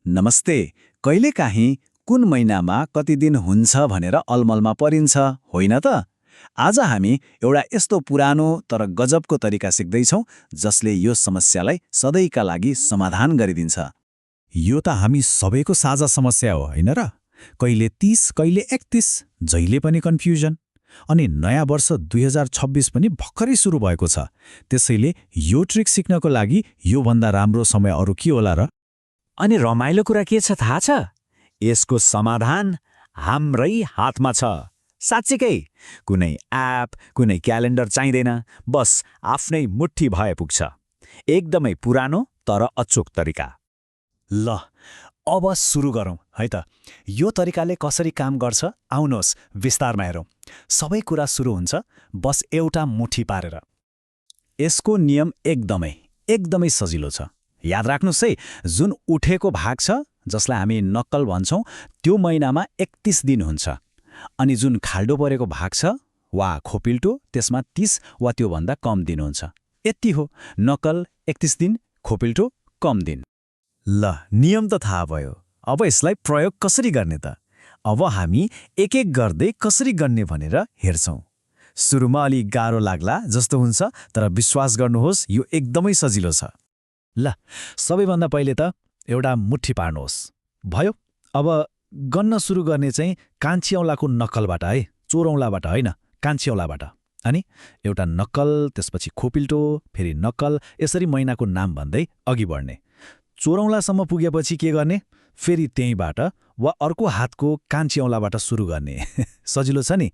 नमस्ते। कहिलेकाहीँ कुन महिनामा कति दिन हुन्छ भनेर अलमलमा परिन्छ, होइन त? आज हामी एउटा यस्तो पुरानो तर गजबको तरिका सिक्दैछौँ जसले यो समस्यालाई सधैँका लागि समाधान गरिदिन्छ। यो त हामी सबैको साझा समस्या हो, होइन र? कहिले 30, कहिले 31, जहिले पनि कन्फ्युजन। अनि नयाँ वर्ष 2026 पनि भर्खरै सुरु भएको छ। त्यसैले यो ट्रिक सिक्नको लागि योभन्दा राम्रो समय अरू के होला र? अनि रमाइलो कुरा के छ थाहा छ? यसको समाधान हाम्रै हातमा छ। साँच्चीकै कुनै एप, कुनै क्यालेन्डर चाहिँदैन, बस आफ्नै मुट्ठी भए पुग्छ। एकदमै पुरानो तर अचोक तरिका। ल, अब सुरु गरौँ है त। यो तरिकाले कसरी काम गर्छ आउनुहोस् विस्तारमा हेरौँ। सबै कुरा सुरु हुन्छ बस एउटा मुठी पारेर। यसको नियम एकदमै सजिलो छ। याद राख्नुहोस् है, जुन उठेको भाग छ जसलाई हामी नक्कल भन्छौँ त्यो महिनामा 31 दिन हुन्छ। अनि जुन खाल्डो परेको भाग छ वा खोपिल्टो त्यसमा 30 वा त्योभन्दा कम दिन हुन्छ। यति हो, नक्कल 31 दिन, खोपिल्टो कम दिन। ल, नियम त थाहा भयो। अब यसलाई प्रयोग कसरी गर्ने त? अब हामी एक एक गर्दै कसरी गर्ने भनेर हेर्छौँ। सुरुमा अलि गाह्रो लाग्ला जस्तो हुन्छ, तर विश्वास गर्नुहोस् यो एकदमै सजिलो छ। ल, सबैभन्दा पहिले त एउटा मुट्ठी पार्नुहोस्। भयो। अब गन्न सुरु गर्ने चाहिँ कान्छी औँलाको नक्कलबाट है, चोरौँलाबाट होइन, कान्छी औँलाबाट। अनि एउटा नक्कल, त्यसपछि खोपिल्टो, फेरि नक्कल, यसरी महिनाको नाम भन्दै अघि बढ्ने। चोरौँलासम्म पुगेपछि के गर्ने? फेरि त्यहीँबाट वा अर्को हातको कान्छी औँलाबाट सुरु गर्ने। सजिलो छ नि?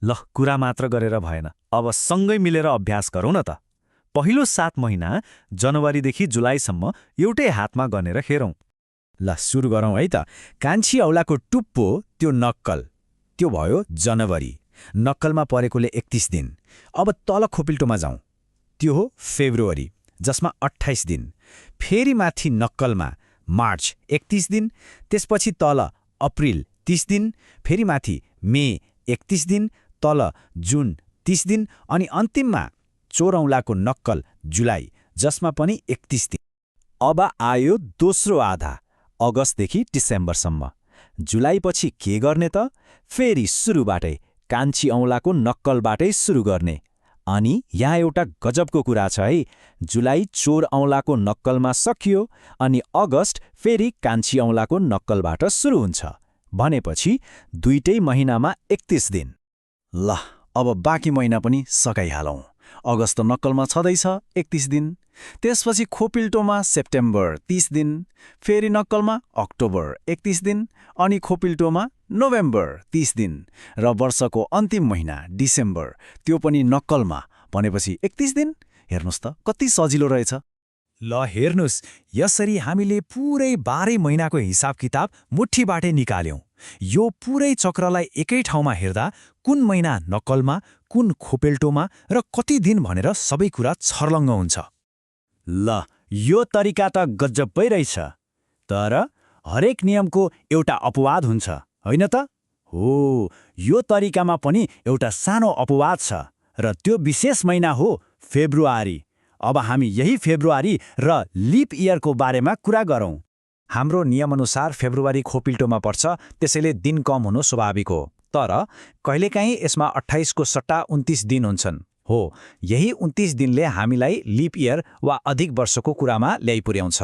ल, कुरा मात्र गरेर भएन। अब सँगै मिलेर अभ्यास गरौँ न त। पहिलो 7 महिना जनवरीदेखि जुलाईसम्म एउटै हातमा गनेर हेरौँ। ल, सुरु गरौँ है त। कान्छी औँलाको टुप्पो त्यो नक्कल, त्यो भयो जनवरी। नक्कलमा परेकोले 31 दिन। अब तल खोपिल्टोमा जाउँ। त्यो हो फेब्रुअरी, जसमा 28 दिन। फेरि माथि नक्कलमा मार्च 31 दिन, त्यसपछि तल अप्रिल 30 दिन, फेरि माथि मे 31 दिन, तल जुन 30 दिन, अनि अन्तिममा चोरौँलाको नक्कल जुलाई, जसमा पनि 31 दिन। अब आयो दोस्रो आधा, अगस्तदेखि डिसेम्बरसम्म। जुलाईपछि के गर्ने त? फेरि सुरुबाटै कान्छी औँलाको नक्कलबाटै सुरु गर्ने। अनि यहाँ एउटा गजबको कुरा छ है, जुलाई चोर औँलाको नक्कलमा सकियो अनि अगस्त फेरि कान्छी औँलाको नक्कलबाट सुरु हुन्छ। भनेपछि दुईटै महिनामा 31 दिन। ल, अब बाँकी महिना पनि सकाइहालौँ। अगस्त नक्कलमा छँदैछ 31 दिन, त्यसपछि खोपिल्टोमा सेप्टेम्बर 30 दिन, फेरि नक्कलमा अक्टोबर 31 दिन, अनि खोपिल्टोमा नोभेम्बर 30 दिन, र वर्षको अन्तिम महिना डिसेम्बर, त्यो पनि नक्कलमा, भनेपछि 31 दिन। हेर्नुहोस् त कति सजिलो रहेछ। ल हेर्नुहोस्, यसरी हामीले पुरै 12 महिनाको हिसाब किताब मुठीबाटै निकाल्यौँ। यो पुरै चक्रलाई एकै ठाउँमा हेर्दा कुन महिना नक्कलमा, कुन खोपेल्टोमा र कति दिन भनेर सबै कुरा छर्लङ्ग हुन्छ। ल, यो तरिका त गजबै रहेछ। तर हरेक नियमको एउटा अपवाद हुन्छ, होइन त? हो, यो तरिकामा पनि एउटा सानो अपवाद छ, र त्यो विशेष महिना हो फेब्रुअरी। अब हामी यही फेब्रुअरी र लिप इयरको बारेमा कुरा गरौँ। हाम्रो नियमअनुसार फेब्रुअरी खोपिल्टोमा पर्छ, त्यसैले दिन कम हुनु स्वाभाविक हो। तर कहिलेकाहीँ यसमा 28 को सट्टा 29 दिन हुन्छन्। हो, यही 29 दिनले हामीलाई लिप इयर वा अधिक वर्षको कुरामा ल्याइपुर्याउँछ।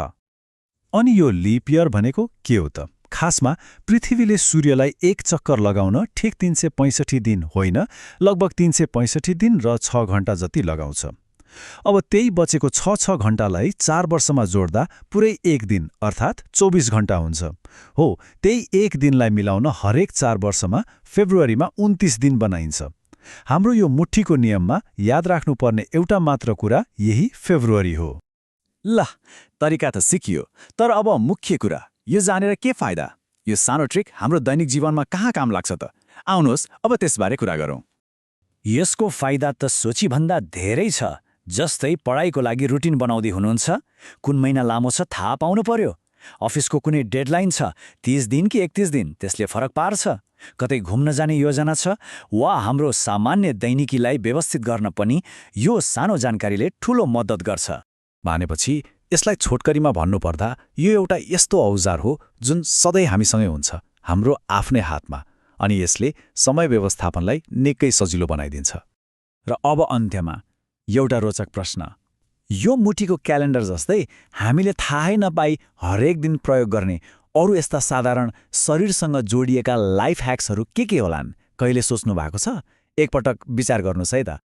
अनि यो लिप इयर भनेको के हो त? खासमा पृथ्वीले सूर्यलाई एक चक्कर लगाउन ठिक 365 दिन होइन, लगभग 365 दिन र 6 घण्टा जति लगाउँछ। अब त्यही बचेको 6 घण्टालाई 4 वर्षमा जोड्दा पुरै एक दिन अर्थात् 24 घण्टा हुन्छ। हो, त्यही एक दिनलाई मिलाउन हरेक 4 वर्षमा फेब्रुअरीमा 29 दिन बनाइन्छ। हाम्रो यो मुठीको नियममा याद राख्नुपर्ने एउटा मात्र कुरा यही फेब्रुअरी हो। ल, तरिका त सिकियो, तर अब मुख्य कुरा, यो जानेर के फाइदा? यो सानो ट्रिक हाम्रो दैनिक जीवनमा कहाँ काम लाग्छ त? आउनुहोस् अब त्यसबारे कुरा गरौँ। यसको फाइदा त सोचीभन्दा धेरै छ। जस्तै पढाइको लागि रुटिन बनाउँदै हुनुहुन्छ, कुन महिना लामो छ थाहा पाउनु पर्यो। अफिसको कुनै डेडलाइन छ, 30 दिन कि 31 दिन, त्यसले फरक पार्छ। कतै घुम्न जाने योजना छ, वा हाम्रो सामान्य दैनिकीलाई व्यवस्थित गर्न पनि यो सानो जानकारीले ठूलो मद्दत गर्छ। भनेपछि यसलाई छोटकरीमा भन्नुपर्दा यो एउटा यस्तो औजार हो जुन सधैँ हामीसँगै हुन्छ, हाम्रो आफ्नै हातमा, अनि यसले समय व्यवस्थापनलाई निकै सजिलो बनाइदिन्छ। र अब अन्त्यमा एउटा रोचक प्रश्न। यो मुठीको क्यालेन्डर जस्तै हामीले थाहै नपाई हरेक दिन प्रयोग गर्ने अरू यस्ता साधारण शरीरसँग जोडिएका लाइफ ह्याक्सहरू के होलान्? कहिले सोच्नु भएको छ? एकपटक विचार गर्नुहोस् है त।